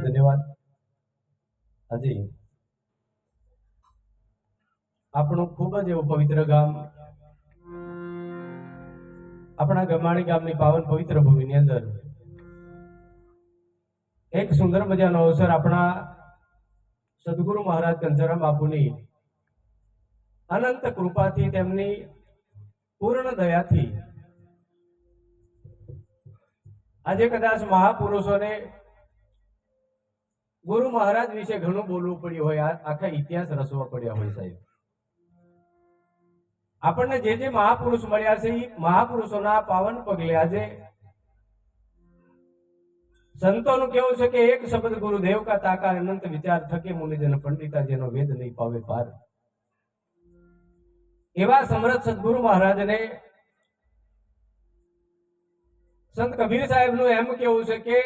ધન્યવાદ. હાજી, આપણું ખૂબ જ એવું પવિત્ર ગામ, આપણા ગમાણી ગામની પાવન પવિત્ર ભૂમિની અંદર એક સુંદર મજાનો અવસર આપણા સદગુરુ મહારાજ કંચરામ બાપુની અનંત કૃપાથી, તેમની પૂર્ણ દયાથી આજે કદાચ મહાપુરુષોને ગુરુ મહારાજ વિશે ઘણું બોલવું પડ્યું હોય, આખા ઇતિહાસ રચવા પડ્યા હોય. સાહેબ, આપણને જે જે મહાપુરુષ મળ્યા છે એ મહાપુરુષોના પાવન પગલે આજે સંતોનું કેવું છે કે એક શબ્દ ગુરુદેવ કા તાકા અનંત વિચાર થકે મુનિજન પંડિતા જેનો વેદ નહીં પાવે પાર. એવા સમર્થ સદગુરુ મહારાજને સંત કબીર સાહેબ નું એમ કેવું છે કે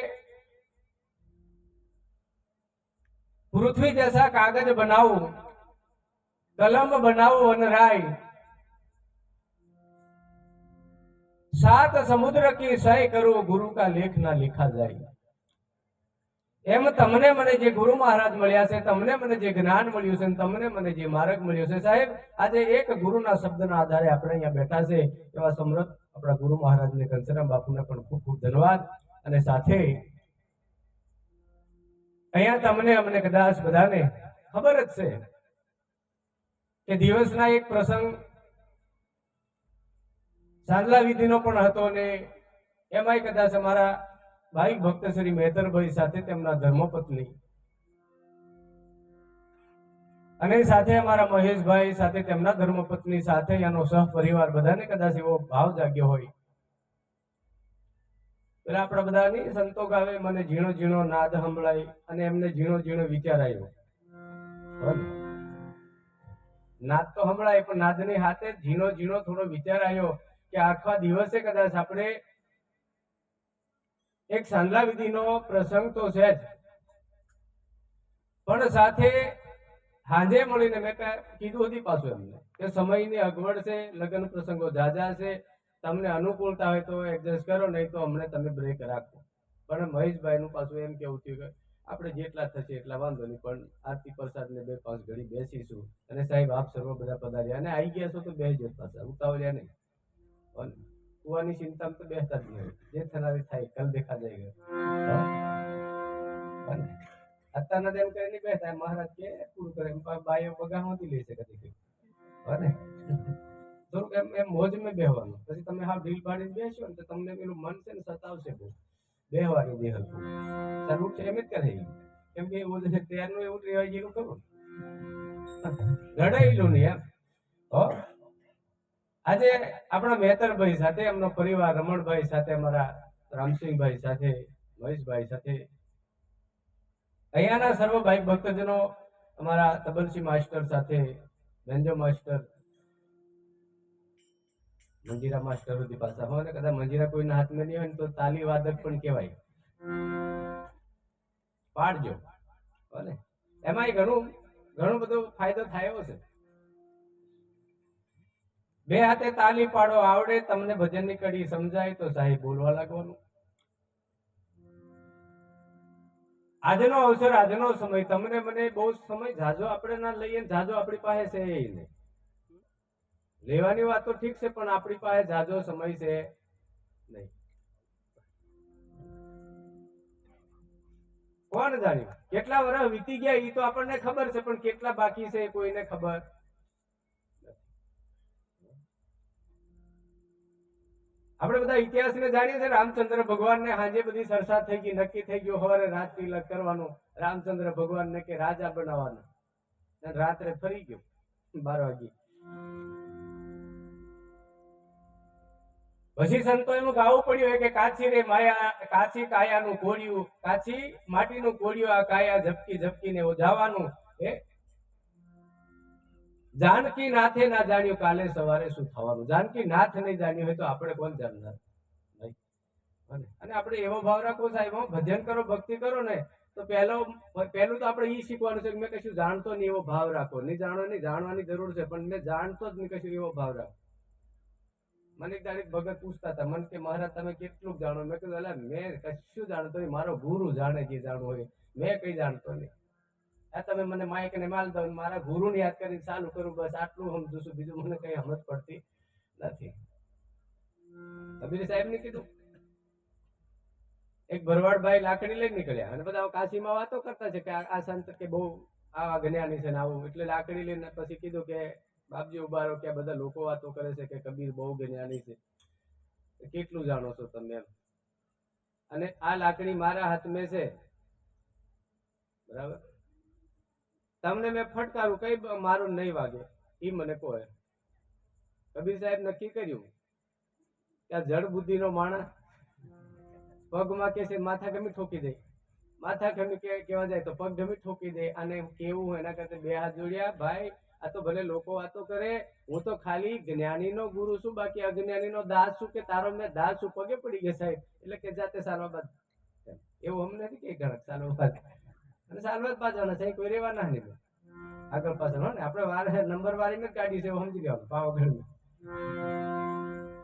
પૃથ્વી જૈસા કાગજ બનાવું, કલમ બનાવું વનરાય, सात समुद्र की सह करो गुरु का लेख ना लिखा जाए. એમ તમને મને જે ગુરુ મહારાજ મળ્યા છે, તમને મને જે જ્ઞાન મળ્યું છે, તમને મને જે માર્ગ મળ્યો છે, સાહેબ આજે એક ગુરુના શબ્દના આધારે આપણે અહીંયા બેઠા છે. એવા સમૃદ્ધ આપણા ગુરુ મહારાજને કંચરામ બાપુને પણ ખૂબ ખૂબ ધન્યવાદ. અને સાથે અહીંયા તમને અમને કદાચ બધાને ખબર જ છે કે દિવસના એક પ્રસંગ સાંજલા વિધિનો પણ હતો ને એમાંય કદાચ અમારા ભાઈ ભક્ત શ્રી મહેતરભાઈ સાથે તેમના ધર્મપત્ની અને સાથે અમારા મહેશભાઈ સાથે તેમના ધર્મપત્ની સાથે એનો સહપરિવાર બધાને કદાચ એવો ભાવ જાગ્યો હોય. પેલા આપણા બધાની સંતો ગાવે મને ઝીણો ઝીણો નાદ સંભળાય અને એમને ઝીણો ઝીણો વિચાર આવ્યો. નાદ તો સંભળાય પણ નાદની હાથે ઝીણો ઝીણો થોડો વિચાર આવ્યો કે આખા દિવસે કદાચ આપણે એક સાંજલા વિધિનો પ્રસંગ તો છે જ, પણ સાથે હાજે મળીને મેં કીધું હતી પાછું એમને કે સમયની અગવડ છે, લગ્ન પ્રસંગો જાજા છે, તમને અનુકૂળતા હોય તો એડજસ્ટ કરો, નહીં તો અમને તમે બ્રેક રાખો. પણ મહેશભાઈ નું પાછું એમ કેવું થયું કે આપણે જેટલા થશે એટલા વાંધો નહીં, પણ આરતી પ્રસાદ ને 2-5 ઘડી બેસીશું. અને સાહેબ આપ સર્વ બધા પધાર્યા અને આવી ગયા છો તો બે જ પાછા ઉતાવળ્યા નહીં. કુવાની ચિંતા તો બેસતા જ નહીં, જે થનારી થાય કલ દેખા જાય. અત્યારના જેમ કરીને બેસતા મહારાજ કે પૂરું કરે બાયો બગા હોતી લઈ શકે થોડુંક એમ મોજ મેં બેહવાનું. પછી તમે હાવ ઢીલ પાડીને બેસો ને તો તમને પેલું મન છે ને સતાવશે બહુ બેહવાની દે હલકું સારું એમ જ કરે. કેમ કે એવું ત્યારનું એવું રહેવાય જેવું ખરું રડાયેલું નહીં એમ. આજે આપણા મહેતરભાઈ સાથે, એમનો પરિવાર રમણભાઈ સાથે, અમારા રામસિંહભાઈ સાથે, મહેશભાઈ સાથે, અહીંયાના સર્વ ભાઈ ભક્તજનો, અમારા તબલસી માસ્ટર સાથે, બેન્જો માસ્ટર, મંજીરા માસ્ટર સુધી પાછા હોય. કદાચ મંજીરા કોઈના હાથમાં નહીં હોય ને તો તાલી વાદક પણ કહેવાય, પાડજો. એમાં ઘણો બધો ફાયદો થયો છે. બે હાથે તાલી પાડો આવડે તમને, ભજનની કડી સમજાય તો સાહેબ બોલવા લાગવાનું. આજનો અવસર, આજનો સમય, તમને મને બહુ સમય ઝાઝો આપણે ના લઈએ, ઝાઝો આપણી પાસે છે નહીં. લેવાની વાત તો ઠીક છે, પણ આપણી પાસે ઝાઝો સમય છે નહીં. કોણ જાણ્યું કેટલા વર્ષ વીતી ગયા એ તો આપણને ખબર છે, પણ કેટલા બાકી છે કોઈને ખબર. આપણે બધા ઇતિહાસને જાણીએ છીએ. રામચંદ્ર ભગવાન ને હાજે બધી સરસા થઈ ગઈ, નક્કી થઈ ગયું સવારે રાત તિલક કરવાનું, રામચંદ્ર ભગવાન ને કે રાજા બનાવવાનું. રાત્રે ફરી ગયો 12 વાગે. પછી સંતો એનું ગાવું પડ્યું કે કાચી રે માયા, કાચી કાયાનું કોળિયું, કાચી માટીનું કોળિયું, આ કાયા ઝપકી ઝપકીને ઓજાવાનું. જાનકી નાથે ના જાણ્યું કાલે સવારે શું થવાનું. જાનકી નાથ નહીં જાણ્યું હોય તો આપણે કોણ જાણનાર. અને આપણે એવો ભાવ રાખવો સાહેબ, ભજન કરો, ભક્તિ કરો ને તો પહેલું તો આપણે એ શીખવાનું છે કે મેં કશું જાણતો નહીં એવો ભાવ રાખો. નહીં જાણવાની જરૂર છે, પણ મેં જાણતો જ નહીં કશું એવો ભાવ રાખો. મને એક દાડે ભગત પૂછતા હતા, મને કે મહારાજ તમે કેટલું જાણો? મેં કીધું અલા મેં કશું જાણતો નહીં, મારો ગુરુ જાણે જે જાણવું હોય, મેં કઈ જાણતો નહીં. આ તમે મને માઇક ને માલ દો, મારા ગુરુને યાદ કરીને ચાલુ કરું, બસ આટલું સમજુ છું, બીજું મને કઈ સમજ પડતી નથી. કબીર સાહેબ ને કીધું, એક ભરવાડભાઈ લાકડી લઈને નીકળ્યા અને બધા કાશીમાં વાતો કરતા છે કે આ સંત કે બહુ આવા જ્ઞાની છે ને આવું, એટલે લાકડી લઈને પછી કીધું કે બાપજી ઉભા રહો, કે બધા લોકો વાતો કરે છે કે કબીર બહુ જ્ઞાની છે, કેટલું જાણો છો તમે એમ? અને આ લાકડી મારા હાથમાં છે, બરાબર? તમને મેં ફટકારું, કઈ મારું નહીં વાગે એ મને કહો. કબીર સાહેબ નક્કી કર્યું કે આ જડ બુદ્ધિ નો માણસ પગમાં કે છે માથા ગમી ઠોકી દે, માથા ગમી કેવા જાય તો પગ ગમી ઠોકી દે, અને કેવું એના કરતા બે હાથ જોડ્યા, ભાઈ આ તો ભલે લોકો વાતો કરે, હું તો ખાલી જ્ઞાની નો ગુરુ છું, બાકી અજ્ઞાની નો દાસ છું, કે તારો મેં દાસ છું, પગે પડી ગયા સાહેબ, એટલે કે જાતે સાલવા બાદ એવું અમને નથી કે ગણક સાલવા બાદ અને સાલવા જ પાછળ છે, કોઈ રેવાના નહીં આગળ પાછળ હો ને. આપણે વાર નંબર વાળી ને ગાડી છે સમજી લેવાનું, પાવાગઢ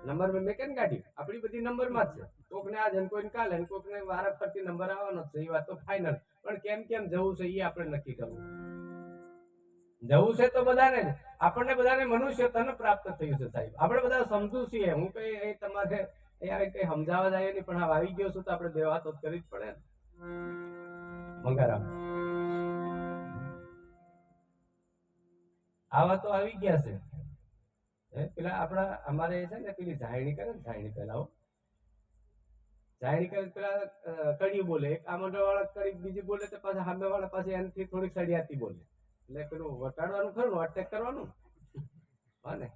નંબર મેં કેમ ગાડી આપણી બધી નંબર માં જ છે, કોક ને આજ કોઈ કાલે કોક ને વારા ફરતી નંબર આવવાનો છે, એ વાત તો ફાઇનલ. પણ કેમ કેમ જવું છે એ આપણે નક્કી કરવું. જવું છે તો બધાને, આપણને બધાને મનુષ્ય તન પ્રાપ્ત થયું છે સાહેબ, આપણે બધા સમજુ છીએ. હું કઈ તમારે કઈ સમજાવવા જાય નહીં, પણ હા આવી ગયો છું તો આપણે બે વાતો કરવી જ પડે ને. મંગારામ આ વાતો આવી ગયા છે. પેલા આપડા અમારે છે ને પેલી ઝાયણી કરે ને, ઝાયણી પેલા ઝાયણી કરે પેલા કડી બોલે, એક આ મંડળ વાળા કડી બીજી બોલે તો પાછા સામે વાળા પાસે એનાથી થોડીક સડિયાતી બોલે, એટલે પેલું વટાડવાનું ખરું, અટેક કરવાનું અને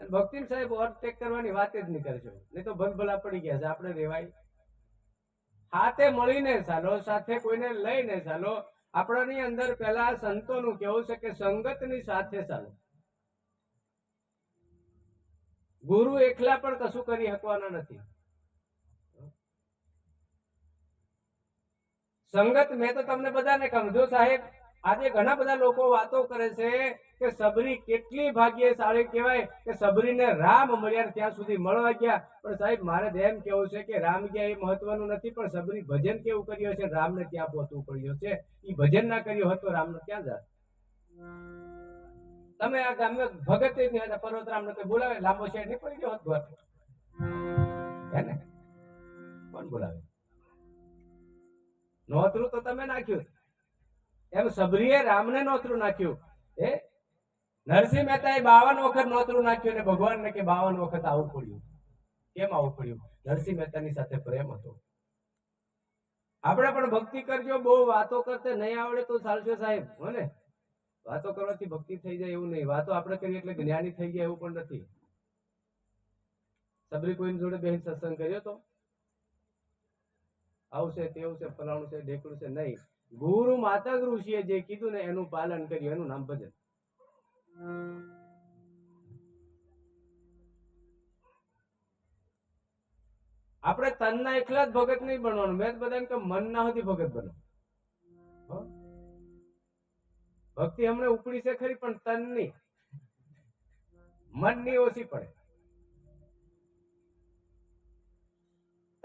ભક્તિ સાહેબ અટેક કરવાની વાત જ નહીં કરશો, નહીં તો ભલભલા પડી ગયા છે. આપણે રેવાય હાથે મળીને ચાલો, સાથે કોઈને લઈને ચાલો. આપણાની અંદર પેલા સંતોનું કેવું છે કે સંગતની સાથે ચાલો. ગુરુ એકલા પણ કશું કરી શકવાના નથી. સંગત મેં તો તમને બધાને કહું, જો સાહેબ આજે ઘણા બધા લોકો વાતો કરે છે કે સબરી કેટલી ભાગ્યશાળી કહેવાય કે સબરીને રામ મળ્યા ત્યાં સુધી મળવા ગયા. પણ સાહેબ મારે એમ કેવું છે કે રામ ગયા એ મહત્વનું નથી, પણ સબરી ભજન કેવું કર્યું છે, રામને ત્યાં પહોંચવું પડ્યું છે. એ ભજન ના કર્યું હોત તો રામને ક્યાં જાત? તમે આ ગામમાં ભગત પર્વતરામ ને બોલાવે, લાંબો શેર નહીં પડી ગયો હોત હે ને? કોણ બોલાવે? નોતરું તો તમે નાખ્યું, એમ સબરીએ રામને નોતરું નાખ્યું. નરસિંહ મહેતા 52 વખત નોતરું નાખ્યું અને ભગવાન ને કે 52 વખત આવું પડ્યું. કેમ આવું પડ્યું? નરસિંહ મહેતાની સાથે પ્રેમ હતો. આપણે પણ ભક્તિ કરજો, બહુ વાતો કરતે નહીં આવડે તો ચાલશે સાહેબ, હો ને? વાતો કરવાથી ભક્તિ થઈ જાય એવું નહીં, વાતો આપણે કરીએ એટલે જ્ઞાની થઈ જાય એવું પણ નથી. સબરી કોઈની જોડે બેન સત્સંગ કર્યો તો આવું છે તેવું છે ફલાણું છે ઢેકડું છે નહીં. ગુરુ માતા ઋષિએ જે કીધું ને એનું પાલન કર્યું, એનું નામ ભજન. આપણે તનના એકલા જ ભગત નહીં બનવાનું. મેં બધાને કે મન ના હતી ભગત બનો. ભક્તિ હમણે ઉપડી છે ખરી, પણ તનની મનની ઓછી પડે.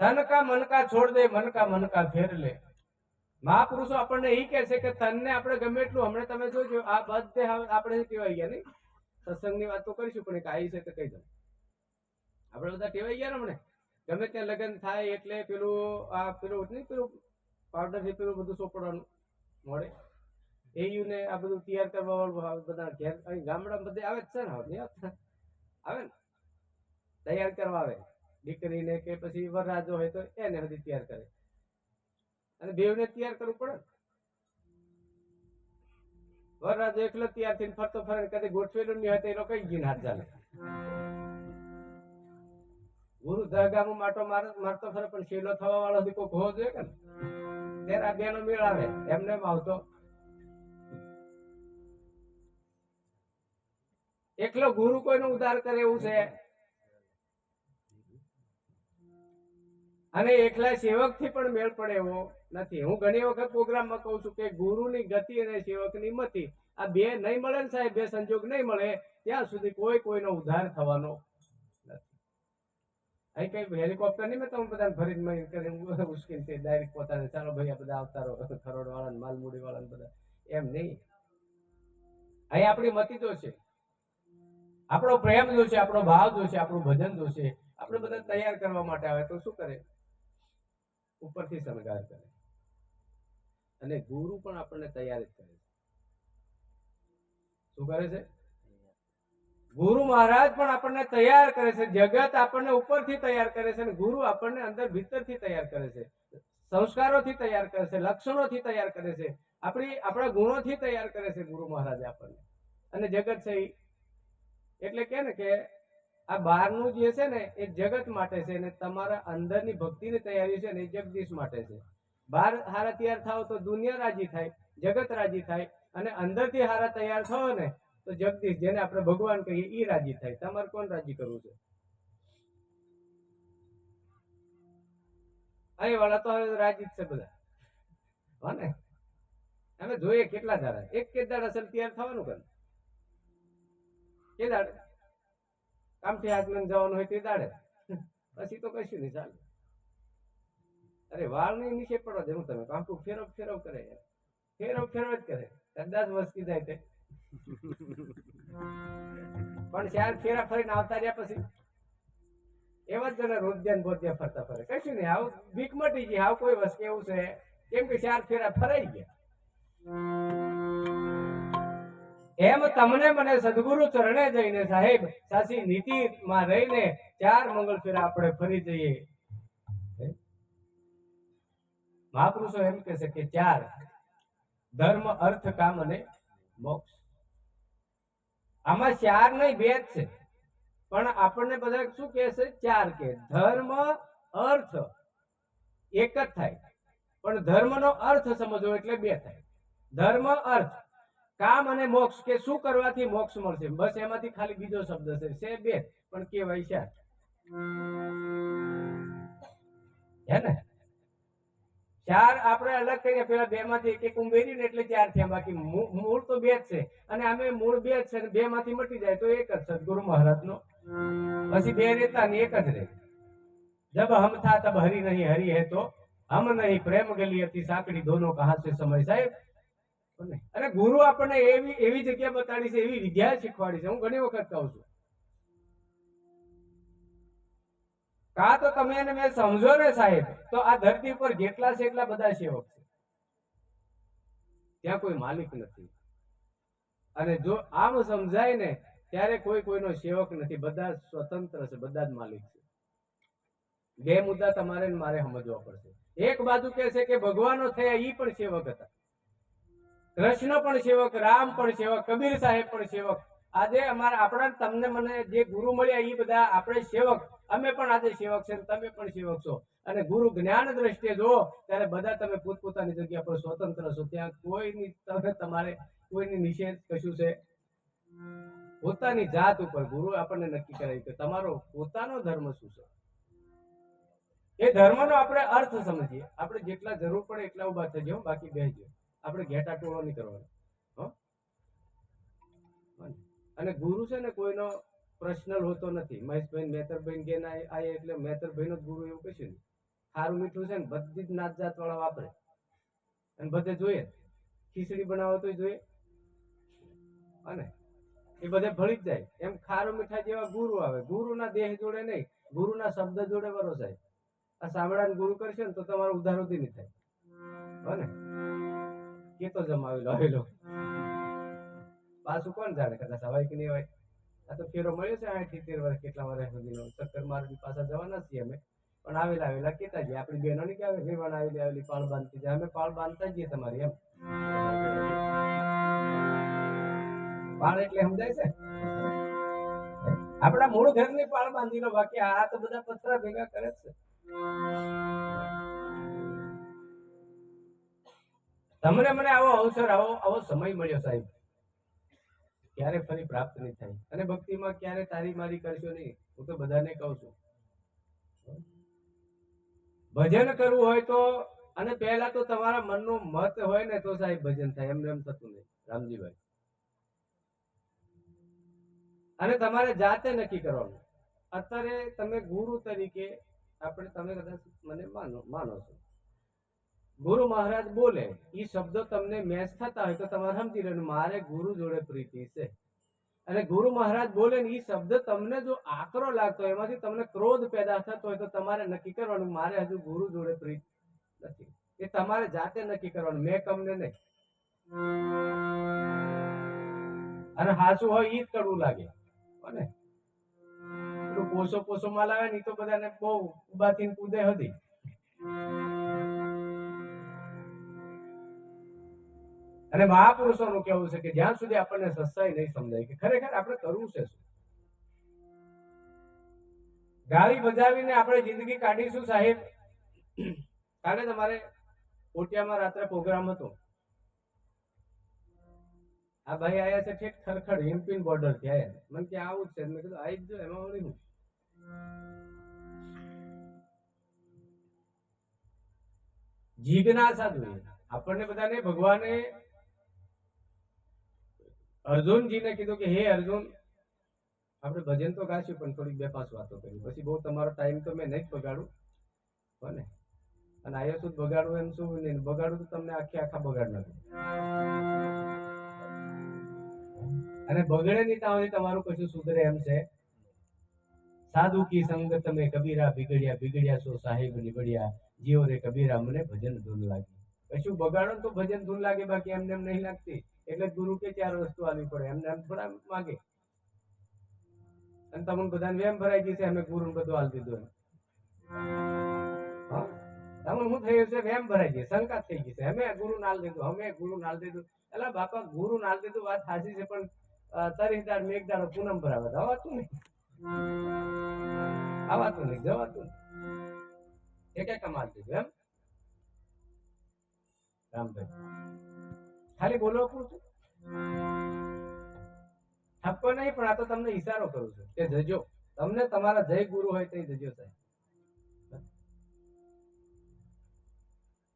તન કા મન કા છોડ દે, મન કા મન કા ફેર લે. મહાપુરુષો આપણને એ કહે છે કે તનને આપણે ગમે એટલું, હમણે તમે જોજો આ બધે આપણે ટેવાઈ ગયા નહીં. સત્સંગની વાત તો કરીશું, પણ એક આવી છે તો કહી દઉં. આપણે બધા ટેવાઈ ગયા ને હમણે, ગમે ત્યાં લગ્ન થાય એટલે પેલું આ પેલું નહીં, પેલું પાવડર થી પેલું બધું સોપડવાનું મળે, એયું ને આ બધું તૈયાર કરવા વાળું બધા ઘેર ગામડા બધે આવે જ છે ને, આવે ને તૈયાર કરવા આવે. દીકરીને કે પછી વરરાજો હોય તો એને બધી તૈયાર કરે, અને દેવને તૈયાર કરવું પડે. વરરાજો એકલો તૈયાર થઈને ફરતો ફરે, કદી ગોઠવેલું નહીં હોય તો એ લોકો કઈ હાથ ચાલે. ગુરુ દરગાહમાં માટો મારતો ફરે, પણ શેલો થવા વાળો કોઈ હોવો જોઈએ કે ત્યારે આ બેનો મેળ આવે. એમને આવતો એકલો ગુરુ કોઈનો ઉદ્ધાર કરે એવું છે, અને એકલા સેવક થી પણ મેળ પડે એવો નથી. હું ઘણી વખત પ્રોગ્રામમાં કહું છું કે ગુરુની ગતિ અને સેવકની મતિ આ બે નહીં મળે ને સાહેબ, બે સંજોગ નહીં મળે ત્યાં સુધી કોઈનો ઉદ્ધાર થવાનો નથી. અહીં કઈ હેલિકોપ્ટર નહીં મેં તમે બધા ભરીને કરીને મુશ્કેલ છે ડાયરેક્ટ પોતાને ચાલો ભાઈ આ બધા આવતા રહો ખરોડ વાળા માલમૂડી વાળા બધા એમ નહીં. અહીં આપણી મતી તો છે, આપણો પ્રેમ જો છે, આપણો ભાવ જો છે, આપણું ભજન જો છે, આપણે બધા તૈયાર કરવા માટે આવે તો શું કરે? ઉપરથી શણગાર કરે. અને ગુરુ પણ આપણને તૈયાર જ કરે છે. શું કરે છે? ગુરુ મહારાજ પણ આપણને તૈયાર કરે છે. જગત આપણને ઉપરથી તૈયાર કરે છે અને ગુરુ આપણને અંદર ભીતરથી તૈયાર કરે છે. સંસ્કારોથી તૈયાર કરે છે, લક્ષણોથી તૈયાર કરે છે, આપણા ગુણોથી તૈયાર કરે છે ગુરુ મહારાજ આપણને. અને જગત છે એટલે કે ને કે આ બહારનું જે છે ને એ જગત માટે છે અને તમારા અંદરની ભક્તિની તૈયારી છે ને એ જગદીશ માટે છે. બહાર હારા તૈયાર થાવ તો દુનિયા રાજી થાય, જગત રાજી થાય, અને અંદરથી હારા તૈયાર થાવ ને તો જગદીશ, જેને આપણે ભગવાન કહીએ, ઈ રાજી થાય. તમારે કોણ રાજી કરવું છે? અહીં વાળા તો રાજી જ છે બધા, હો ને? અમે જોઈએ કેટલા દાડા, એક કે દાડા અસલ તૈયાર થવાનું કરે, કે દાડે કામથી હાથમાં જવાનું હોય તે દાડે, પછી તો કશું નહીં ચાલે. અરે વાળ નહીં નીચે પડવા દે, હું તમે કાંકું ફેરવ ફેરવ કરે, ફેરવ ફેરવ જ કરે, કદાચ વસકી જાય તે પણ ચાર ફેરા ફરીને આવતા રહ્યા પછી એવા જ જણા રોજ્યા બોધ્યા ફરતા ફરે. કશું નહીં, આવું બીક મટી ગઈ, આવું કોઈ વસ્તુ એવું છે કેમ કે ચાર ફેરા ફરાઈ ગયા. એમ તમને મને સદગુરુ ચરણે જઈને સાહેબ સાચી નીતિમાં રહીને ચાર મંગળ ફેરા આપણે ફરી જઈએ. મહાપુરુષો એમ કહે છે કે ચાર: ધર્મ, અર્થ, કામ અને મોક્ષ. આમાં ચાર નહીં, બે જ છે, પણ આપણને બધા શું કહે છે? ચાર કે ધર્મ અર્થ એક જ થાય, પણ ધર્મનો અર્થ સમજવો એટલે બે થાય. ધર્મ અર્થ કામ અને મોક્ષ, કે શું કરવાથી મોક્ષ મળશે, બસ એમાંથી ખાલી બીજો શબ્દ છે બે, પણ કેવાય ચાર. હે ને? ચાર આપણે અલગ કરીને પેલા બે માંથી એક એક ઉમેરીને એટલે ચાર થયા, બાકી મૂળ તો બે જ છે. અને આમે મૂળ બે જ છે, બે માંથી મટી જાય તો એક જ સદગુરુ મહારાજ નો. પછી બે રહેતા ને એક જ રહે. જબ હમ થા તબ હરી નહીં, હરી હે તો હમ નહીં, પ્રેમ ગલી હતી સાંકડી, દોનો કહાં સે સમય. સાહેબ, અને ગુરુ આપણને એવી જગ્યા બતાડી છે, એવી વિદ્યા શીખવાડી છે. હું ઘણી વખત કહું છું, કા તો તમે એને મેં સમજો ને સાહેબ, તો આ ધરતી ઉપર જેટલા છે એટલા બધા સેવક છે, ત્યાં કોઈ માલિક નથી. અને જો આમ સમજાય ને ત્યારે કોઈ કોઈનો સેવક નથી, બધા સ્વતંત્ર છે, બધા જ માલિક છે. બે મુદ્દા તમારે મારે સમજવા પડશે. એક બાજુ કે છે કે ભગવાનો થયા ઈ પણ સેવક હતા, કૃષ્ણ પણ સેવક, રામ પણ સેવક, કબીર સાહેબ પણ સેવક. આજે આપણા તમને મને જે ગુરુ મળ્યા એ બધા આપણે સેવક. અમે પણ આજે સેવક છે, તમે પણ સેવક છો. અને ગુરુ જ્ઞાન દ્રષ્ટિએ જો ત્યારે બધા તમે પોતપોતાની જગ્યા પર સ્વતંત્ર છો. ત્યાં કોઈની તમારે કોઈની નિષેધ કશું છે? પોતાની જાત ઉપર ગુરુ આપણને નક્કી કરાવી કે તમારો પોતાનો ધર્મ શું છે. એ ધર્મનો આપણે અર્થ સમજીએ. આપણે જેટલા જરૂર પડે એટલા ઉભા થઈ જાઓ, બાકી બેસજો. આપણે ઘેટા ટોળો નહીં કરવાનો. અને ગુરુ છે ને કોઈનો પર્સનલ હોતો નથી. મહેશભાઈ મેતરભાઈ કે ના એટલે મેતરભાઈ નો ગુરુ એવું કશું નહીં. સારું મીઠું છે ને બધી જ નાત જાત વાળા વાપરે, અને બધે જોઈએ ખીચડી બનાવો તો જોઈએ, અને એ બધે ભળી જ જાય. એમ ખારું મીઠા જેવા ગુરુ આવે, ગુરુના દેહ જોડે નહીં, ગુરુના શબ્દ જોડે વરોસાય. આ સાંભળાને ગુરુ કરશે ને તો તમારો ઉધાર ઉધી નહીં થાય, હો ને? કેતો જમાવેલો આવેલો પાછું કોણ જાણે, કદાચ હવાય કે નહીં હોય. આ તો ફેરો મળ્યો છે 70 વર્ષ કેટલા વર્ષ સુધીનો. ચક્કર મારી પાછા જવાના છીએ અમે, પણ આવેલા કેતા જઈએ. આપણી બહેનો ની કે આવે વેવાણ આવેલી પાળ બાંધતી જાય, અમે પાળ બાંધતા જઈએ તમારી. એમ પાળ એટલે સમજાય છે? આપણા મૂળ ઘરની પાળ બાંધી લો, બાકી આ તો બધા પથરા ભેગા કરે છે. તમને મને આવો અવસર, આવો સમય મળ્યો સાહેબ, ક્યારે ફરી પ્રાપ્ત નહીં થાય. અને ભક્તિમાં ક્યારે તારી મારી કરશો નહીં. હું તો બધાને કહું છું, ભજન કરવું હોય તો, અને પહેલા તો તમારા મનનું મત હોય ને તો સાહેબ ભજન થાય. એમ થતું નહીં રામજીભાઈ. અને તમારે જાતે નક્કી કરવાનું અત્યારે તમે ગુરુ તરીકે આપણે તમે કદાચ મને માનો છો, ગુરુ મહારાજ બોલે એ શબ્દો તમને મેચ થતા હોય તો તમારે સમજી લેવાનું મારે ગુરુ જોડે પ્રીતિ છે. અને ગુરુ મહારાજ બોલે ને એ શબ્દ તમને જો આકરો લાગતો હોય, એમાંથી તમને ક્રોધ પેદા થતો હોય તો તમારે નક્કી કરવાનું મારે હજુ ગુરુ જોડે પ્રીતિ નથી. એ તમારે જાતે નક્કી કરવાનું, મેં તમને નહીં. અને હાચું હોય ઈ જ કડવું લાગે ને. પેલું પોસો પોસો માલ આવે ને એ તો બધાને બહુ ઉબાથી કૂદે હતી. અને મહાપુરુષોનું કેવું છે કે જ્યાં સુધી આપણને સચ્ચાઈ નહીં સમજાય કે ખરેખર આપણે કરવું છે શું, ગાળી બજાવીને આપણે જિંદગી કાઢીશું સાહેબ. કાલે તમારે કોટિયામાં રાત્રે પ્રોગ્રામ હતો, આ ભાઈ આયા છે ઠેક ખરખડ હિમપિન બોર્ડર થી આયા, મને કે આવું જ છે. મેં કીધું આવી જ જો, એમાં વળી હું. જીજ્ઞાસા જોઈએ આપણને બધાને. ભગવાને અર્જુનજીને કીધું કે હે અર્જુન, આપણે ભજન તો ગાશું પણ થોડી 2-5 વાતો કરી, પછી બહુ તમારો ટાઈમ તો મેં નહીં બગાડું બને. અને આયો શું બગાડવું એમ શું નહીં, બગાડું તો તમને આખા બગાડ નાખું. અને બગડે નહીં ત્યાં તમારું કશું સુધરે એમ છે. સાધુ કી સંગત में કબીરા બિગડ્યા બિગડ્યા સો સાહેબ નિબડ્યા, જીઓ રે કબીરા મને ભજન ધૂન લાગી. કશું બગાડો તો ભજન ધૂન લાગે, બાકી એમને એમ નહીં લાગતી. એટલે ગુરુ કે 4 વસ્તુ આલવી પડે, એમને એમ થોડા માગે. અને તમને બધાને વેમ ભરાઈ ગઈ છે અમે ગુરુ બધું આલ દીધું. તમને શું થયું છે? વેમ ભરાઈ ગઈ, શંકા થઈ ગઈ છે, અમે ગુરુ નાલ દીધું, અમે ગુરુ નાલ દીધું. એટલે બાપા ગુરુ નાલ દીધું વાત સાચી છે, પણ તરીદાર મેઘદાર પૂનમ ભરાવા જવાતું નહીં, આવાતું નહીં, જવાતું નહીં. એક કમાલ દીધું એમ રામભાઈ. ખાલી બોલવા પૂરતું ઠપકો નહીં, પણ આ તો તમને ઈશારો કરું છું કે જજો. તમને તમારા જય ગુરુ હોય તે જજો સાહેબ.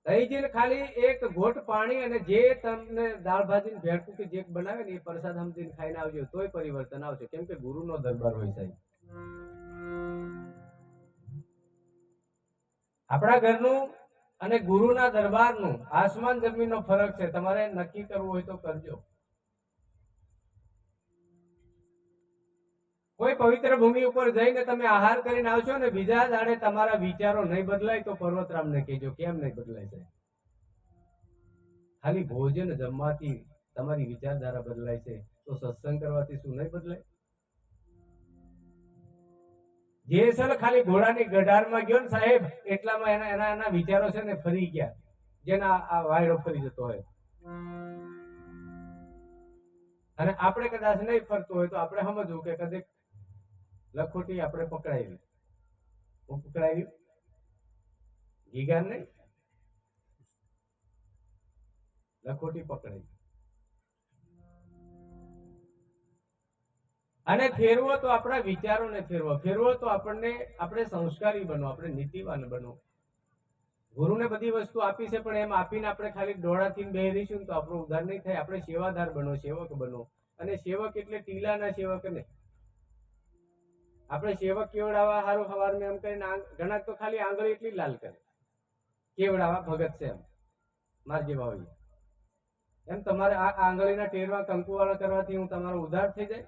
તઈ જઈને ખાલી એક ઘોટ પાણી અને જે તમને દાળ ભાજી ભેળકું કે જે બનાવે ને એ પ્રસાદ સમજીને ખાઈને આવજો, તોય પરિવર્તન આવશે. કેમ કે ગુરુનો દરબાર હોય સાહેબ. આપણા ઘરનું અને ગુરુના દરબારનું આસમાન જમીનનો ફરક છે. તમારે નક્કી કરવું હોય તો કરજો. કોઈ પવિત્ર ભૂમિ ઉપર જઈને તમે આહાર કરીને આવશો ને, બીજા દાડે તમારા વિચારો નહીં બદલાય તો પર્વતરામને કહેજો કેમ નહીં બદલાય છે. ખાલી ભોજન જમવાથી તમારી વિચારધારા બદલાય છે, તો સત્સંગ કરવાથી શું નહીં બદલાય? જેસલ ખાલી ઘોડાની ગઢારમાં ગયો ને સાહેબ, એટલામાં એના વિચારો છે ને ફરી ગયા, જેના આ વાયડો ફરી જતો હોય. અને આપણે કદાચ નહીં ફરતો હોય તો આપણે સમજવું કે કદાચ લખોટી આપણે પકડાવી. હું પકડાવી ગીગાન નહીં, લખોટી પકડાવી. અને ફેરવો તો આપણા વિચારોને ફેરવો તો આપણે સંસ્કારી બનો, આપણે નીતિવાન બનો. ગુરુને બધી વસ્તુ આપી છે, પણ એમ આપીને આપણે ખાલી ડોળાથી બેહરીશું તો આપણો ઉદ્ધાર નહીં થાય. આપણે સેવાદાર બનો, સેવક બનો. અને સેવક એટલે ટીલાના સેવક નહીં. આપણે સેવક કેવડાવવા હારું સવારમાં એમ કરીને ઘણા તો ખાલી આંગળી એટલી લાલ કરે, કેવડાવવા ભગત છે એમ માર જેવા હોય એમ. તમારે આ આંગળીના ટેરવા કંકુવાળા કરવાથી હું તમારો ઉદ્ધાર થઈ જાય?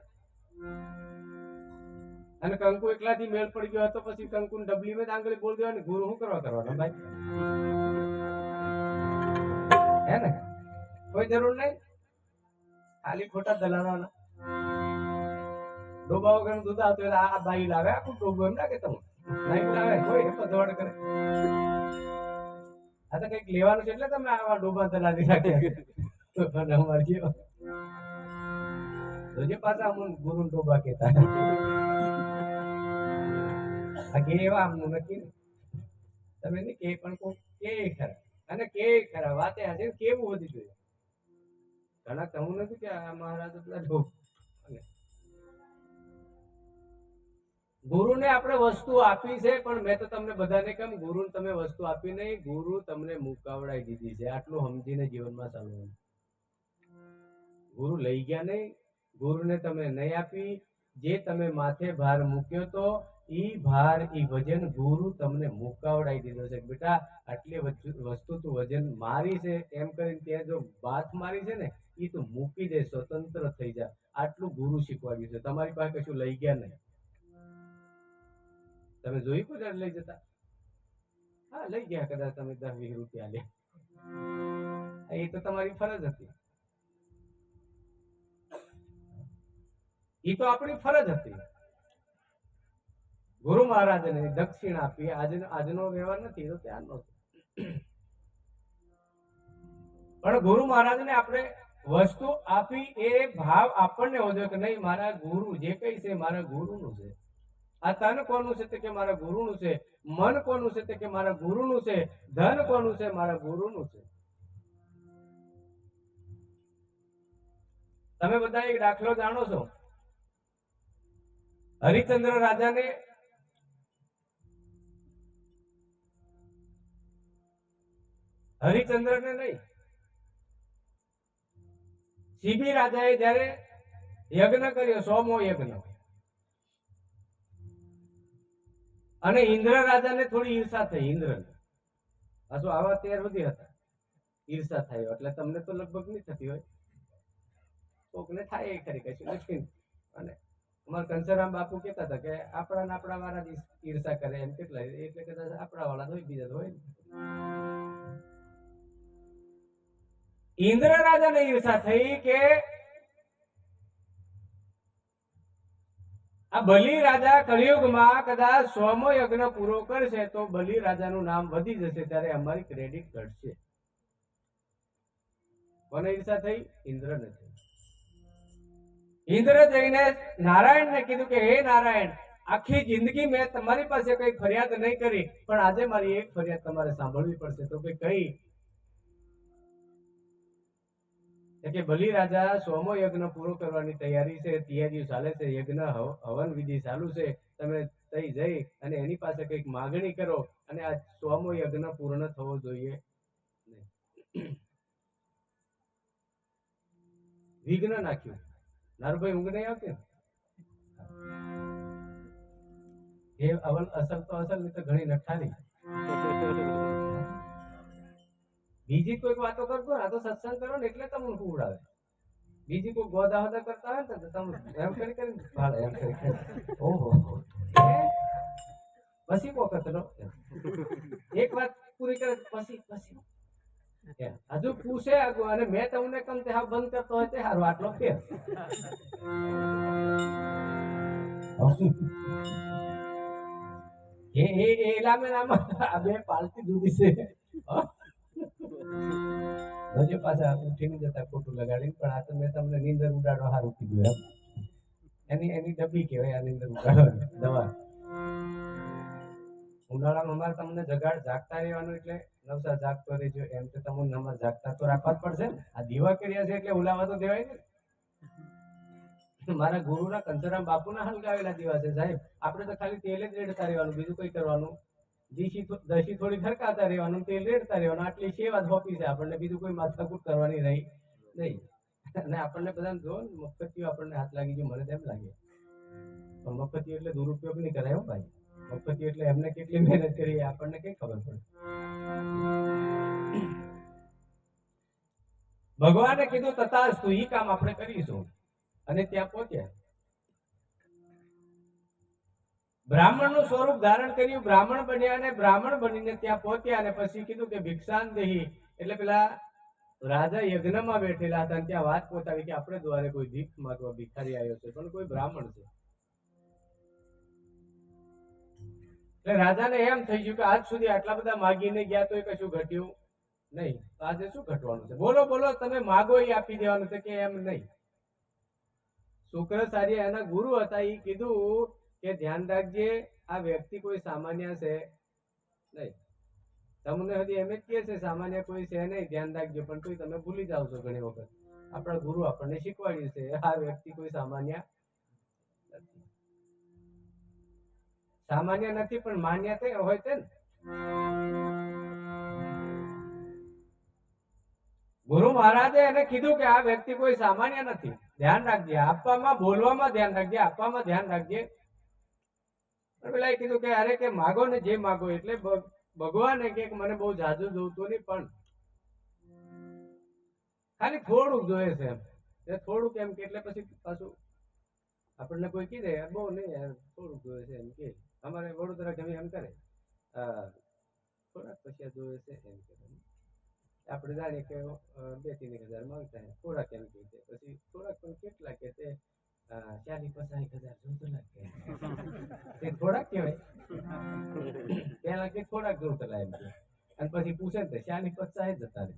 અને કંકુ એકલાથી મેળ પડી ગયો હતો, પછી કંકુ ડબલીમાં આંગળી બોલ દેવાની, ગુરુ શું કરવાનો ભાઈ? હે ને? કોઈ જરૂર નહીં, ખાલી ખોટા દલાલવાના. ડોબા વગર દૂધ આવતું એટલે આ બાઈ લાવે આખું ડોબું, એમ લાગે તમને? નહીં લાવે, કોઈ પધવાડ કરે. આ તો કઈક લેવાનું છે એટલે તમે આવા ડોબા દલાલી રાખ્યા. અમારે જેવા જે પાછા ગુરુ ડોબા કેતા એવા આમનું નક્કી તમે નહીં કે, પણ કે ખરા અને કે ખરા વાતે આજે કેવું વધી જોઈએ. ઘણા કહું નથી કે આ મહારાજ ગુરુને આપણે વસ્તુ આપી છે, પણ મેં તો તમને બધાને કેમ ગુરુને તમે વસ્તુ આપી નહીં, ગુરુ તમને મુકાવડાવી દીધી છે. આટલું સમજીને જીવનમાં ચાલવાનું. ગુરુ લઈ ગયા નહીં, ગુરુને તમે નહીં આપી. જે તમે માથે ભાર મૂક્યો તો ઈ ભાર ઈ વજન ગુરુ તમને મુકાવડાવી દીધો છે બેટા આટલી વસ્તુ તું વજન મારી છે એમ કરીને ત્યાં જો બાથ મારી છે ને ઈ તું મૂકી દે, સ્વતંત્ર થઈ જા, આટલું ગુરુ શીખવાડ્યું છે. તમારી પાસે કશું લઈ ગયા નહીં. તમે જોઈ કોઈ લઈ જતા? હા લઈ ગયા કદાચ તમે 10-20 રૂપિયા લે, એ તો તમારી ફરજ હતી. એ તો આપણી ફરજ હતી. ગુરુ મહારાજને દક્ષિણા આપી. આજનો વ્યવહાર નથી તો ત્યારનો. પણ ગુરુ મહારાજને આપણે વસ્તુ આપી એ ભાવ આપણને હોજો કે નહીં મારા ગુરુ જે કઈ છે મારા ગુરુનું છે. આ તન કોનું છે કે મારા ગુરુનું છે. મન કોનું છે કે મારા ગુરુનું છે. ધન કોનું છે? મારા ગુરુનું છે. તમે બધા એક દાખલો જાણો છો. હરિચંદ્ર રાજાને હરિચંદ્રને નહીં, સીબી રાજાએ જયારે યજ્ઞ કર્યો 100મો યજ્ઞ, અને ઇન્દ્ર રાજાને થોડી ઈર્ષા થઈ. ઇન્દ્રને પાછું આવા 13 સુધી હતા. ઈર્ષા થાય એટલે તમને તો લગભગ નહીં થતી હોય, કોકને થાય ખરી કશું નથી. અને અમારા કંસરામ બાપુ કહેતા હતા કે આપણા વાળા ઈર્ષા કરે એમ કેટલા, એટલે કદાચ આપણા વાળા હોય બીજા હોય. ઇન્દ્ર રાજાને ઈર્ષા થઈ કે આ બલિ રાજા કળિયુગમાં કદાચ 100મો યજ્ઞ પૂરો કરશે તો બલિ રાજાનું નામ વધી જશે, ત્યારે અમારી ક્રેડિટ ઘટશે. કોને ઈર્ષા થઈ? ઇન્દ્રને થઈ. ઇન્દ્ર જઈને નારાયણને કીધું કે હે નારાયણ, આખી જિંદગી મેં તમારી પાસે કઈ ફરિયાદ નહીં કરી, પણ આજે મારી એક ફરિયાદ તમારે સાંભળવી પડશે. તો કઈ? કે બલિ રાજા 100મો યજ્ઞ પૂરો કરવાની તૈયારી છે, તૈયારીઓ ચાલે છે, યજ્ઞ હવન વિધિ ચાલુ છે. તમે તઈ જઈ અને એની પાસે કઈક માગણી કરો અને આ 100મો યજ્ઞ પૂર્ણ થવો જોઈએ. વિઘ્ન નાખ્યું. નારુભાઈ ઊંઘ નહીં આવતી? એ અસલ તો અસલ, નહીં તો ઘણી નઠારી. બીજી કોઈક વાતો કરતો ને, આ તો સત્સંગ કરો ને એટલે તમને ઉડાવે. બીજી કોઈ ગોદા હોદા કરતા હોય ને તમે એમ કરી ભાડે એમ કરી ઓહો પછી વખત લો એક વાત પૂરી કરે પછી હજુ પૂછે અને મેં તમને કમ તે હા બંધ કરતો હોય તે સારું. આટલો ફેર એલા મેં આ બે પાલતી દૂધી છે. હજુ પાછા ઉઠીને જતા ખોટું લગાડી, પણ આ તો મેં તમને નીંદર ઉડાડવા સારું કીધું એમ. એની ડબ્બી કહેવાય આ નીંદર ઉડાડવાની દવા. ઉનાળામાં અમારે તમને જાગતા રહેવાનું, એટલે નવસા જાગતો રહેજો એમ તો તમને અમારે જાગતા તો રાખવા જ પડશે. આ દીવા કર્યા છે એટલે ઉલાવા તો દેવાય ને. મારા ગુરુના કંસરામ બાપુના હલગાવેલા દીવા છે સાહેબ. આપણે તો ખાલી તેલ જ રેડતા રહેવાનું, બીજું કઈ કરવાનું. દશી થોડી ખરકાતા રહેવાનું, તેલ રેડતા રહેવાનું, આટલી સેવા જ હોપી છે આપણને. બીજું કોઈ માથાકૂટ કરવાની રહી નહીં. અને આપણને બધાને જો મફતીઓ આપણને હાથ લાગી ગયો, મને તેમ લાગે. પણ મફતી એટલે દુરુપયોગ નહીં કરાય હો ભાઈ. મફતી એટલે એમને કેટલી મહેનત કરી આપણને કઈ ખબર પડે. ભગવાને કીધું તથાસ્તુ, ઈ કામ આપણે કરીશું. અને ત્યાં પહોંચ્યા. બ્રાહ્મણનું સ્વરૂપ ધારણ કર્યું, બ્રાહ્મણ બન્યા અને બ્રાહ્મણ બનીને ત્યાં પહોંચ્યા. અને પછી કીધું કે ભિક્ષાન દેહી, એટલે પેલા રાજા યજ્ઞમાં બેઠેલા હતા ત્યાં વાત પહોંચાડી કે આપણે દ્વારે કોઈ ભીખ માંગવા ભિખારી આવ્યો છે, પણ કોઈ બ્રાહ્મણ છે. એટલે રાજાને એમ થઈ ગયું કે આજ સુધી આટલા બધા માગીને ગયા તો કશું ઘટ્યું નહીં, આજે શું ઘટવાનું છે? બોલો બોલો, તમે માગો એ આપી દેવાનું છે. કે એમ નહીં. શુક્રાચાર્ય એના ગુરુ હતા, એ કીધું કે ધ્યાન રાખજે, આ વ્યક્તિ કોઈ સામાન્ય છે નહીં. તમને હજી એમ જ કહે છે સામાન્ય કોઈ છે નહીં, ધ્યાન રાખજો, પણ તોય તમે ભૂલી જાવ છો ઘણી વખત. આપણા ગુરુ આપણને શીખવાડ્યું છે આ વ્યક્તિ કોઈ સામાન્ય નથી. સામાન્ય નથી પણ માન્ય તે હોય તે ને. ગુરુ મહારાજે એને કીધું કે આ વ્યક્તિ કોઈ સામાન્ય નથી, ધ્યાન રાખજે. આપવામાં બોલવામાં ધ્યાન રાખજે, આપવામાં ધ્યાન રાખજે. પેલા કીધું કે અરે કે માગો ને જે માગો, એટલે ભગવાને કે મને બહુ જાજુ જોતું નહીં, પણ ખાલી થોડુંક જોઈએ છે એમ, થોડુંક એમ કે એટલે પછી પાછું આપણને કોઈ કીધે બહુ નહીં યાર થોડુંક જોઈએ છે એમ કે, અમારે વડોદરા ગમે એમ કરે થોડાક પૈસા જોઈએ છે એમ કે, આપણે જાણીએ કે 2-3 હજાર માંગતા હે, થોડાક એમ કે પછી થોડાક પણ કેટલા કે તે 40-50 હજાર જોતો લાગે તે થોડાક કહેવાય, પેલા કે થોડાક જોતો લાગે એમ કે, અને પછી પૂછે ને 40-50 જતા રહે,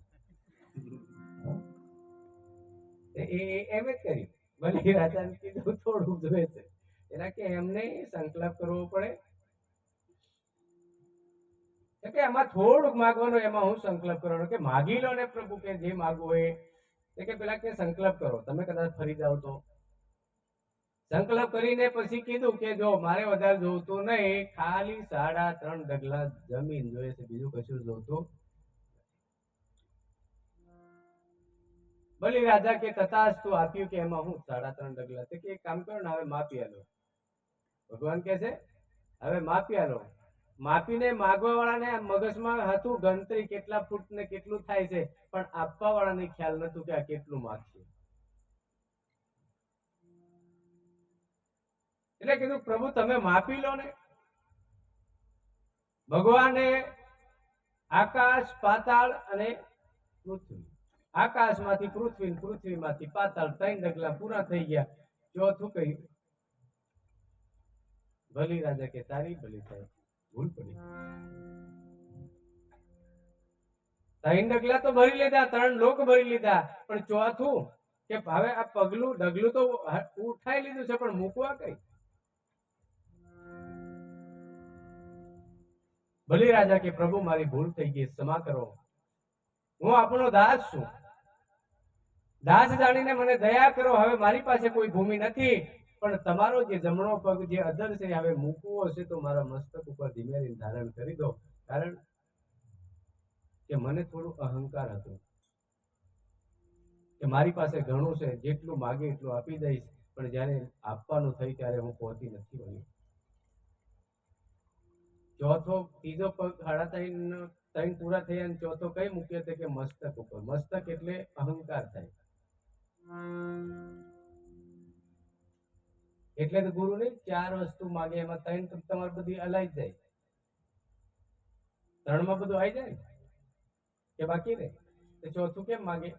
એમ જ કર્યું. બલી રાજાને કીધું થોડું જોઈએ છે, એના કે એમને સંકલ્પ કરવો પડે કે એમાં થોડુંક માગવાનું, એમાં હું સંકલ્પ કરવાનો કે માગી લો ને પ્રભુ કે જે માગવું હોય કે પેલા કે સંકલ્પ કરો, તમે કદાચ ફરી જાવ તો સંકલ્પ કરીને પછી કીધું કે જો મારે વધારે જોતું નહીં, ખાલી 3.5 ડગલા જમીન જોઈએ છે, બીજું કશું જોતું. બલી રાજા કે તથાસ્તુ આપ્યું કે એમાં હું 3.5 ડગલા કે એક કામ કરો ને હવે માપી આલો. ભગવાન કે છે હવે માપી આલો. માપીને માગવા વાળાને મગજમાં હતું ગણતરી કેટલા ફૂટ ને કેટલું થાય છે, પણ આપવા વાળાને ખ્યાલ નતું કે આ કેટલું માગશે. એટલે કીધું પ્રભુ તમે માપી લો ને. ભગવાને આકાશ પાતાળ અને પૃથ્વી, આકાશમાંથી પૃથ્વી, પૃથ્વીમાંથી પાતાળ, 3 ડગલા પૂરા થઈ ગયા. ચોથું કહ્યું ભલી રાજા કે તારી ભલી થાય, ભૂલ પડી. 3 ડગલા તો ભરી લીધા, 3 લોક ભરી લીધા, પણ ચોથું કે હવે આ પગલું ડગલું તો ઉઠાઈ લીધું છે, પણ મૂકવા કઈ. ભલી રાજા કે પ્રભુ મારી ભૂલ થઈ ગઈ, ક્ષમા કરો, હું આપણો દાસ છું, દાસ જાણીને મને દયા કરો. હવે મારી પાસે કોઈ ભૂમિ નથી, પણ તમારો જે જમણો પગ જે અધર છે હવે મૂકવો હશે તો મારા મસ્તક ઉપર ધીમે ધીમે ધારણ કરી દો, કારણ કે મને થોડું અહંકાર હતું કે મારી પાસે ઘણું છે, જેટલું માગે એટલું આપી દઈશ, પણ જયારે આપવાનું થઈ ત્યારે હું પહોંચી નથી વળ્યો. ત્રીજો પગ 3.5 પૂરા થયા અને ચોથો કઈ મૂક્યો તે કે મસ્તક ઉપર. મસ્તક એટલે અહંકાર થાય, એટલે તો ગુરુ નહીં 4 વસ્તુ માગે એમાં 3 તો તમારે બધી અલાઈ જાય, 3 માં બધું આવી જાય કે બાકી રહે, તો ચોથું કેમ માગે?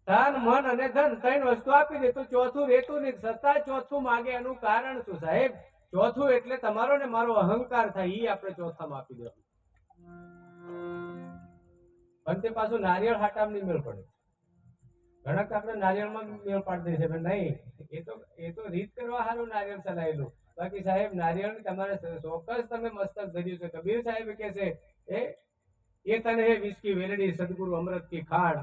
ધન મન અને ધન 3 વસ્તુ આપી દે તો ચોથું રહેતું નહીં, છતાં ચોથું માગે. એનું કારણ શું સાહેબ? ચોથું એટલે તમારો ને મારો અહંકાર થાય, ઈ આપણે ચોથામાં આપી દેવાનું. પણ તે પાછું નારિયેળ હાટામાં નહીં મેળ પડે. ઘણા આપણે નારિયેળમાં મેળ પાડી દે છે, પણ નહીં, એ તો રીત કરવા સારું નારિયેળ ચલાયેલું. બાકી સાહેબ નારિયેળ તમારે ચોક્કસ તમે મસ્તક ધર્યું છે. કબીર સાહેબ કે છે એ તને હે વિસ્કી વેલડી સદગુરુ અમૃત કી ખાણ,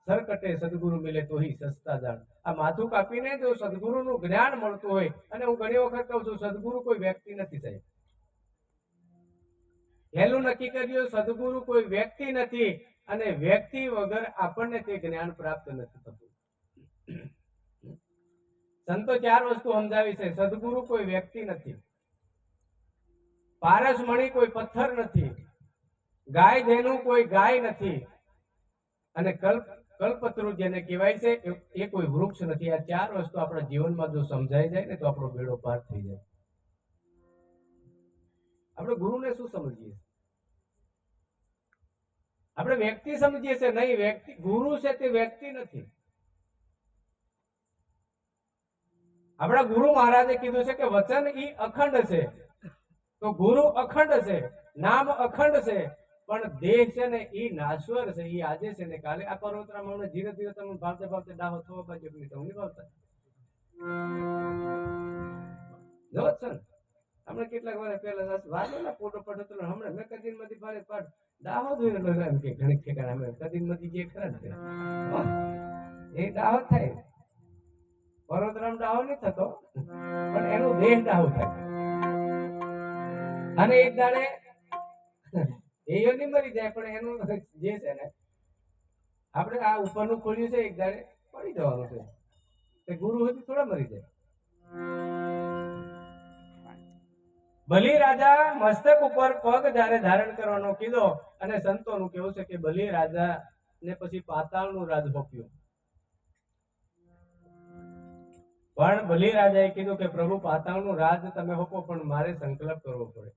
સરકટે સદગુરુ મિલે તો હી સસ્તા જાણ. આ માથું કાપીને જો સદગુરુનું જ્ઞાન મળતું હોય, અને હું ઘણી વખત કહું છું સદગુરુ કોઈ વ્યક્તિ નથી સાહેબ, પહેલું નક્કી કર્યું સદગુરુ કોઈ વ્યક્તિ નથી, અને વ્યક્તિ વગર આપણને તે જ્ઞાન પ્રાપ્ત નથી થતું. સંતો 4 વસ્તુ સમજાવી છે. સદગુરુ કોઈ વ્યક્તિ નથી, પારસમણી કોઈ પથ્થર નથી, ગાય ધેનું કોઈ ગાય નથી, અને કલ્પતરુ જેને કહેવાય છે એ કોઈ વૃક્ષ નથી. આ 4 વસ્તુ આપણા જીવનમાં જો સમજાઈ જાય ને તો આપણો બેડો પાર થઈ જાય. આપણે ગુરુને શું સમજીએ? આપણે વ્યક્તિ સમજીએ છે, નહીં, વ્યક્તિ ગુરુ છે તે વ્યક્તિ નથી. આપણા ગુરુ મહારાજે કીધું છે કે વચન ઈ અખંડ છે, તો ગુરુ અખંડ છે, નામ અખંડ છે, પણ દેહ છે ને ઈ નાશ્વર છે. ઈ આજે છે ને કાલે. આ પર્વતરામાં ધીરે ધીરે તમે ભાવતે ભાવતે ડાહો થવા બાજુ તમને ભાવતા જો છે ને. હમણાં કેટલાક વર્ષ પહેલા વાંચેલા ફોટો પડતો હમણાં મેં કદીરમાંથી ભારે પાડ દાહોદ જોયેલો એમ કે ઘણી ઠેકાણે અમે કદીરમાંથી જે ખરા ને એ દાહોદ થાય. પર્વતરામ દાહો નહીં થતો, પણ એનું દેહ દાહો થાય. અને એક દાડે એ નહીં મરી જાય, પણ એનું જે છે ને આપણે આ ઉપરનું ખોલ્યું છે એક દાડે પડી જવાનું છે. તે ગુરુ હજી થોડા મરી જાય. બલિ રાજા મસ્તક ઉપર પગ જ્યારે ધારણ કરવાનો કીધો અને સંતોનું કેવું છે કે બલિ રાજા ને પછી પાતાળનું રાજ સોંપ્યું. પણ બલિ રાજાએ કીધું કે પ્રભુ પાતાળનું રાજ તમે સોંપો પણ મારે સંકલ્પ કરવો પડે.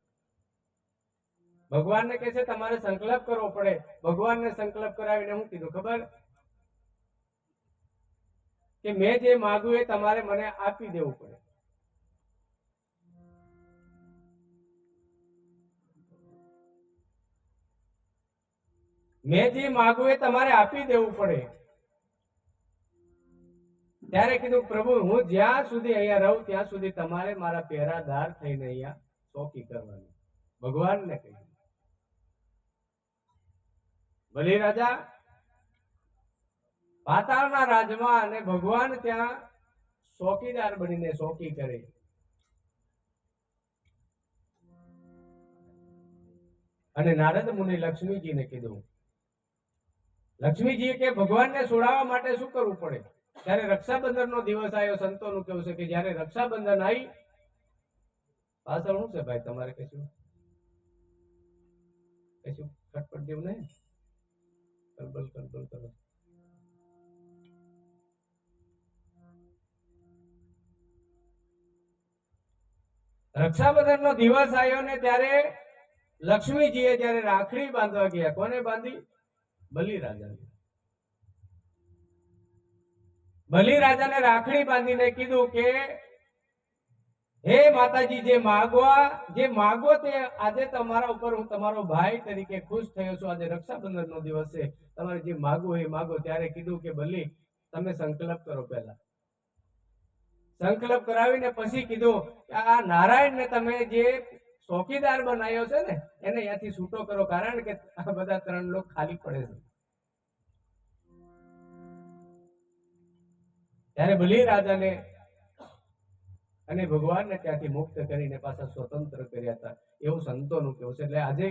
ભગવાનને કહે છે તમારે સંકલ્પ કરવો પડે. ભગવાનને સંકલ્પ કરાવીને હું કીધું ખબર કે મેં જે માગ્યું એ તમારે મને આપી દેવું પડે. મેં જે માગ્યું એ તમારે આપી દેવું પડે. ત્યારે કીધું પ્રભુ હું જ્યાં સુધી અહીંયા રહું ત્યાં સુધી તમારે મારા પહેરાદાર થઈને અહીંયા ચોકી કરવાની. ભગવાનને કહ્યું. બલિ રાજા પાતાળના રાજમાં અને ભગવાન ત્યાં ચોકીદાર બનીને ચોકી કરે. અને નારદ મુનિ લક્ષ્મીજીને કીધું. લક્ષ્મીજી કે ભગવાનને છોડાવવા માટે શું કરવું પડે? ત્યારે રક્ષાબંધનનો દિવસ આવ્યો. સંતોનું કેવું છે કે જ્યારે રક્ષાબંધન આવી પાછળ શું છે ભાઈ તમારે કશું ખટપટ જેવું નહીં? કલબલ કલબલ કરો. રક્ષાબંધન નો દિવસ આવ્યો ને ત્યારે લક્ષ્મીજીએ જ્યારે રાખડી બાંધવા ગયા, કોને બાંધી? બલિ રાજાને. બલિ રાજાને રાખડી બાંધીને કીધું કે હે માતાજી, જે માગો તે આજે તમારા ઉપર હું તમારો ભાઈ તરીકે ખુશ થયો છું. આજે રક્ષાબંધન નો દિવસ છે, તમારે જે માગવું એ માગો. ત્યારે કીધું કે બલિ તમે સંકલ્પ કરો. પહેલા સંકલ્પ કરાવીને પછી કીધું કે આ નારાયણ ને તમે જે ચોકીદાર બનાવ્યો છે ને એને અહીંયાથી છૂટો કરો, કારણ કે આ બધા 3 લોક ખાલી પડે છે. ત્યારે બલિ રાજાને અને ભગવાનને ત્યાંથી મુક્ત કરીને પાછા સ્વતંત્ર કર્યા હતા, એવું સંતોનું કેવું છે. એટલે આજે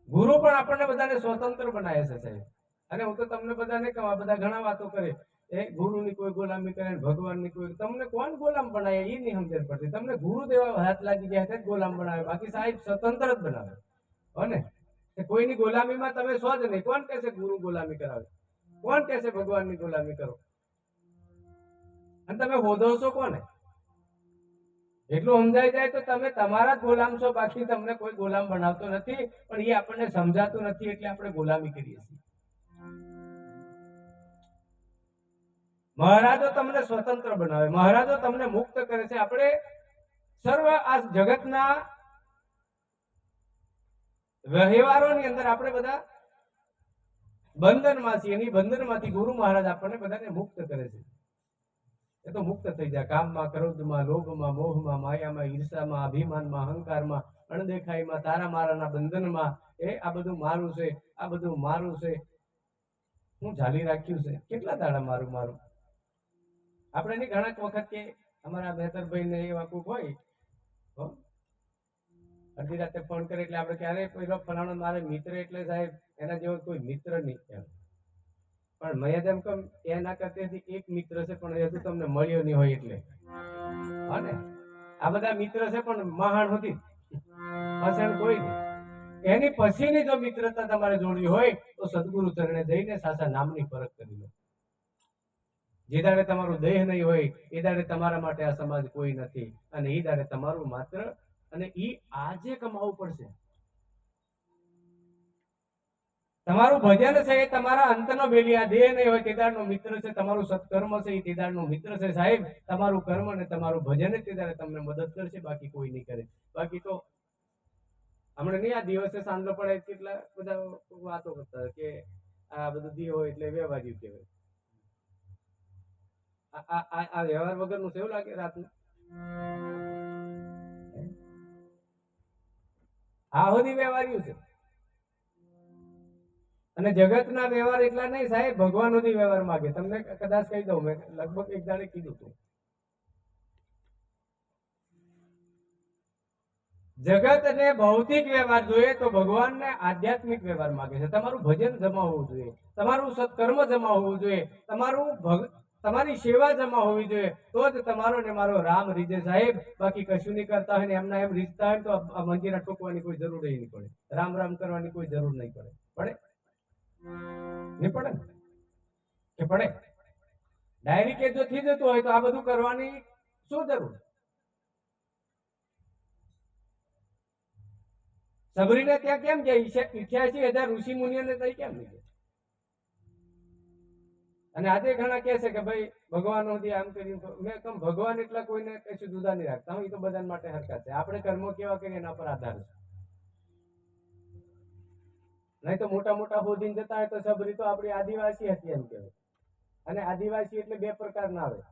ગુરુ પણ આપણને બધાને સ્વતંત્ર બનાવે છે સાહેબ. અને હું તો તમને બધાને કહું, આ બધા ઘણા વાતો કરે, એ ગુરુની કોઈ ગુલામી કરે, ભગવાનની કોઈ, તમને કોણ ગુલામ બનાવે એ નહીં સમજણ પડતી. તમને ગુરુ દેવા હાથ લાગી ગયા છે ગુલામ બનાવે, બાકી સાહેબ સ્વતંત્ર જ બનાવે. હો ને? કોઈની ગુલામીમાં તમે છો જ નહીં. કોણ કહેશે ગુરુ ગુલામી કરાવે? કોણ કહેશે ભગવાનની ગુલામી કરો? અને તમે હોદો છો કોને? એટલું સમજાઈ જાય તો તમે તમારા જ ગુલામ છો, બાકી તમને કોઈ ગુલામ બનાવતો નથી. પણ એ આપણને સમજાતું નથી એટલે આપણે ગુલામી કરીએ છીએ. મહારાજો તમને સ્વતંત્ર બનાવે, મહારાજો તમને મુક્ત કરે છે. આપણે સર્વ આ જગતના વ્યવહારોની અંદર આપણે બધા બંધનમાં છીએ. એની બંધનમાંથી ગુરુ મહારાજ આપણને બધાને મુક્ત કરે છે. એ તો મુક્ત થઈ જાય. કામમાં, ક્રોધમાં, લોભમાં, મોહમાં, માયામાં, ઈર્ષામાં, અભિમાનમાં, અહંકારમાં, અણદેખાઈમાં, તારા મારાના બંધનમાં, આ બધું મારું છે, આ બધું મારું છે, હું ઝાલી રાખ્યું છે, કેટલા દાડા મારું મારું. આપણે નહીં ઘણા વખત કે અમારા મહેતરભાઈ ને એવા કોક હોય, અડધી રાતે ફોન કરે એટલે આપણે ક્યારે પેલો ફલાણો મારે મિત્ર, એટલે સાહેબ એના જેવો કોઈ મિત્ર નહીં. પણ મેં જેમ કહું એના કરતી એક મિત્ર છે પણ હજુ તમને મળ્યો નહીં હોય એટલે. અને આ બધા મિત્ર છે પણ મહાન હતી પસંદ કોઈ નહીં. એની પછીની જો મિત્રતા તમારે જોડવી હોય તો સદગુરુ ચરણે જઈને સાચા નામની પરખ કરી લો. જે દાડે તમારું દેહ નહીં હોય એ દાડે તમારા માટે આ સમાજ કોઈ નથી, અને એ દાડે તમારું માત્ર અને ઈ આજે કમાવું પડશે. તમારું ભજન છે એ તમારા અંતનો બેલી, આ દેહ નહીં હોય તે દાડનો મિત્ર છે. તમારું સત્કર્મ છે એ તે દાડનો મિત્ર છે સાહેબ. તમારું કર્મ અને તમારું ભજન તે દાડે તમને મદદ કરશે, બાકી કોઈ નહીં કરે. બાકી તો હમણાં નહીં આ દિવસે સાંજનો પડે કેટલા બધા વાતો કરતા કે આ બધું દેહ હોય એટલે વ્યવહાર્યું કહેવાય. આ વ્યવહાર વગરનું કેવું લાગે રાતનું? આ સુધી વ્યવહાર્યું છે. અને જગતના વ્યવહાર એટલા નહીં સાહેબ, ભગવાન સુધી વ્યવહાર માંગે. તમને કદાચ કહી દઉં, મેં લગભગ એક દાડે કીધું હતું, જગત અને ભૌતિક વ્યવહાર જોઈએ તો ભગવાનને આધ્યાત્મિક વ્યવહાર માંગે છે. તમારું ભજન જમા હોવું જોઈએ, તમારું સત્કર્મ જમા હોવું જોઈએ, તમારું તમારી સેવા જમા હોવી જોઈએ, તો જ તમારો ને મારો રામ રીજે સાહેબ. બાકી કશું નહીં કરતા હોય ને એમના એમ રીઝતા હોય તો આ મંજીરા ઠોકવાની કોઈ જરૂર નહીં પડે, રામ રામ કરવાની કોઈ જરૂર નહીં પડે. પડે નહીં પડે ને? કે પડે? ડાયરી કે જો થઈ જતું હોય તો આ બધું કરવાની શું જરૂર? સબરીને ત્યાં કેમ ગયા? 88,000 ઋષિ મુનિઓને ત્યાં કેમ નહીં ગયા? અને આજે ઘણા કહે છે કે ભાઈ ભગવાન સુધી આમ કર્યું. મેં કમ ભગવાન એટલા કોઈને કશું જુદા નહીં રાખતા. હું એ તો બધા માટે હરકત છે. આપણે કર્મો કેવા કરીએ એના પર આધાર છે. નહીં તો મોટા મોટા હોદીને જતા હોય તો સબરી તો આપણી આદિવાસી હતી એમ કહેવાય. અને આદિવાસી એટલે બે પ્રકારના આવે.